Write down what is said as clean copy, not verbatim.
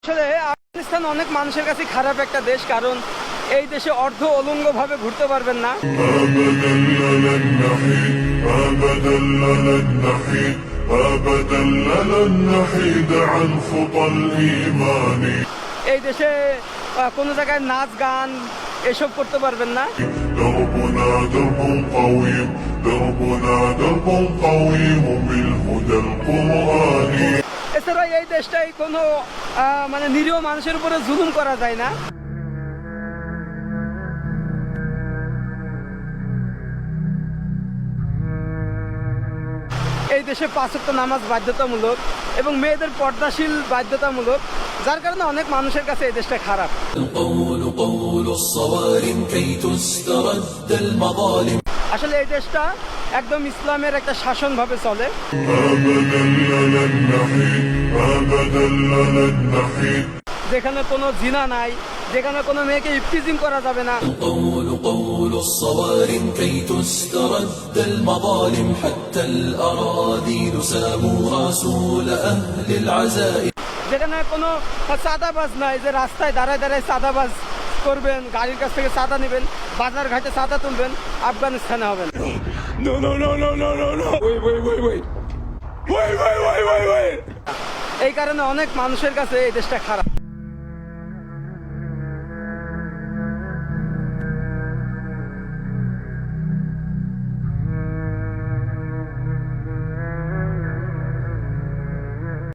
আসলে আফগানিস্তান অনেক মানুষের কাছে খারাপ একটা দেশ, কারণ এই দেশে অর্ধ অলঙ্গ ভাবে ঘুরতে পারবেন না। এই দেশে কোনো জায়গায় নাচ গান এসব করতে পারবেন না। এছাড়া এই দেশটাই কোনো মানে নিরীহ মানুষের উপরে জুলুম করা যায় না। এই দেশে 5 ওয়াক্ত নামাজ বাধ্যতামূলক এবং মেয়েদের পর্দাশীল বাধ্যতামূলক, যার কারণে অনেক মানুষের কাছে এই দেশটা খারাপ। আসলে এই দেশটা একদম ইসলামের একটা শাসন ভাবে চলে। যেখানে কোনো জিনা নাই, যেখানে কোনো মেয়েকে ইফটিজিং করা যাবে না। যেখানে কোনো চাঁদাবাজ নাই, যে রাস্তায় দাঁড়ায় দাঁড়ায় চাঁদাবাজ করবেন, গাড়ির কাছ থেকে চাঁদা নেবেন, বাজার ঘাটে চাঁদা তুলবেন, আফগানিস্তানে হবেন। এই কারণে অনেক মানুষের কাছে এই দেশটা খারাপ।